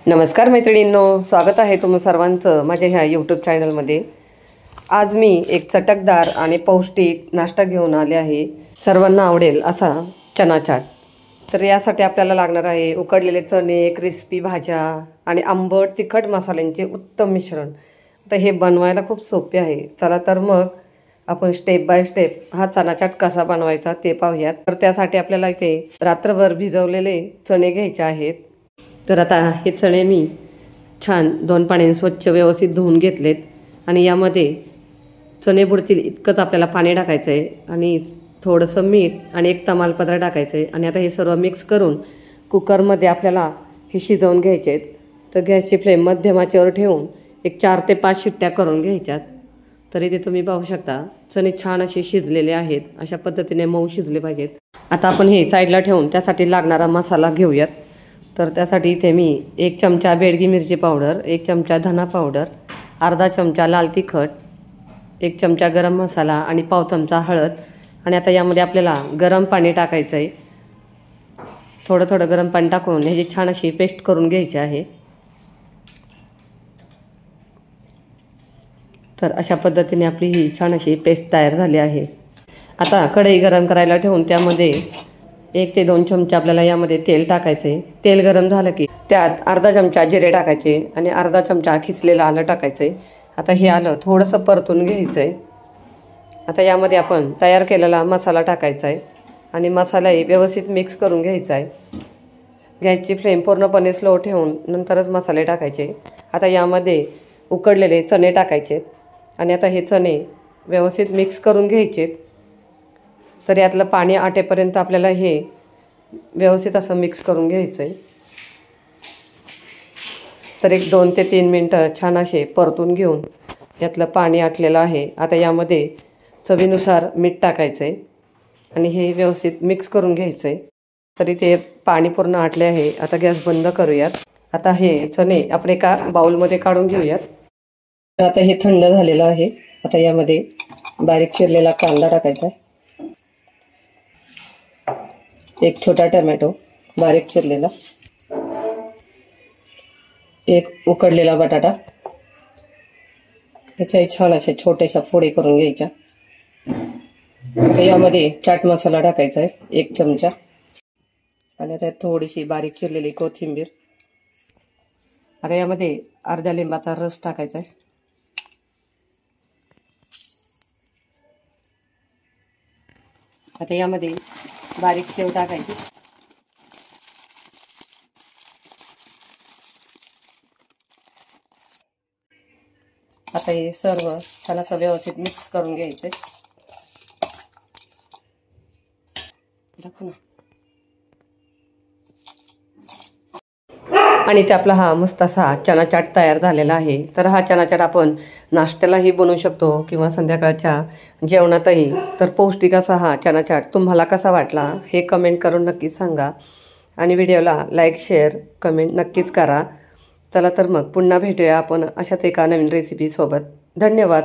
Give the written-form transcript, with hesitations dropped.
नमस्कार मैत्रिणींनो, स्वागत आहे तुम्हा सर्वांचं माझ्या ह्या यूट्यूब चॅनलमध्ये। आज मी एक चटकदार आणि पौष्टिक नाश्ता घेऊन आले आहे। सर्वांना आवडेल असा चना चाट। तर यासाठी आपल्याला लागणार आहे उकडलेले चणे, क्रिस्पी भाज्या आणि आंबट तिखट मसाल्यांचे उत्तम मिश्रण। तर हे बनवायला खूप सोपे आहे। चला तर मग आपण स्टेप बाय स्टेप हा चना चाट कसा बनवायचा ते पाहूयात। तर त्यासाठी आपल्याला इथे रात्रभर भिजवलेले चणे घ्यायचे आहेत। तर आता हे चणे मी छान 2 पाण्याने स्वच्छ व्यवस्थित धुवून घेतलेत आणि यामध्ये चणे बुडतील इतकंच आपल्याला पाणी टाकायचं आहे आणि थोडंसं मीठ आणि एक तमालपत्र टाकायचं आहे आणि आता हे सर्व मिक्स करून कुकरमध्ये आपल्याला हे शिजवून घ्यायचे आहेत। तर गॅसची फ्लेम मध्यम आचेवर ठेवून एक 4 ते 5 शिट्ट्या करून घ्यायच्यात। तर इथे तुम्ही पाहू शकता चणे छान असे शिजलेले आहेत। अशा पद्धतीने मऊ शिजले पाहिजेत। आता आपण हे साईडला ठेवून त्यासाठी लागणारा मसाला घेऊयात। तर त्यासाठी इथे मी 1 चमचा बेडगी मिरची पावडर, 1 चमचा धना पावडर, अर्धा चमचा लाल तिखट, 1 चमचा गरम मसाला आणि पाव चमचा हळद आणि आता यामध्ये आपल्याला गरम पाणी टाकायचं आहे। थोडं थोडं गरम पाणी टाकून ह्याची छान अशी पेस्ट करून घ्यायची आहे। तर अशा पद्धतीने आपली ही छान अशी पेस्ट तयार झाली आहे। आता कढई गरम करायला ठेवून त्यामध्ये 1 ते 2 चमचे आपल्याला यामध्ये तेल टाकायचे आहे। तेल गरम झालं की त्यात अर्धा चमचा जिरे टाकायचे आणि अर्धा चमचा खिसलेलं आलं टाकायचं आहे। आता हे आलं थोडंसं परतून घ्यायचं आहे। आता यामध्ये आपण तयार केलेला मसाला टाकायचा आहे आणि मसालाही व्यवस्थित मिक्स करून घ्यायचा आहे। गॅसची फ्लेम पूर्णपणे स्लो ठेवून नंतरच मसाले टाकायचे। आता यामध्ये उकडलेले चणे टाकायचे आणि आता हे चणे व्यवस्थित मिक्स करून घ्यायचे। तर यातलं पाणी आटेपर्यंत आपल्याला हे व्यवस्थित असं मिक्स करून घ्यायचं आहे। तर एक 2 ते 3 मिनटं छान असे परतून घेऊन यातलं पाणी आटलेलं आहे। आता यामध्ये चवीनुसार मीठ टाकायचं आहे आणि हे व्यवस्थित मिक्स करून घ्यायचं आहे। तरी ते पाणी पूर्ण आटले आहे। आता गॅस बंद करूयात। आता हे चणे आपण एका बाउलमध्ये काढून घेऊयात। तर आता हे थंड झालेलं आहे। आता यामध्ये बारीक चिरलेला कांदा टाकायचा आहे, एक छोटा टोमॅटो बारीक चिरलेला, एक उकडलेला बटाटा, त्याच्याही छान अशा छोट्याशा फोडी करून घ्यायच्या। आता यामध्ये चाट मसाला टाकायचा आहे 1 चमचा आणि त्यात थोडीशी बारीक चिरलेली कोथिंबीर। आता यामध्ये अर्ध्या लिंबाचा रस टाकायचा आहे। आता यामध्ये बारीक शेव टाकायची। आता हे सर्व छान असं व्यवस्थित मिक्स करून घ्यायचे। आणि ते आपला हा मस्त असा चना चाट तयार झालेला आहे। तर हा चना चाट आपण नाश्त्यालाही बनवू शकतो किंवा संध्याकाळच्या जेवणातही। तर पौष्टिक असा हा चना चाट तुम्हाला कसा वाटला हे कमेंट करून नक्कीच सांगा आणि व्हिडिओला लाईक, शेअर, कमेंट नक्कीच करा। चला तर मग पुन्हा भेटूया आपण अशाच एका नवीन रेसिपी सोबत। धन्यवाद।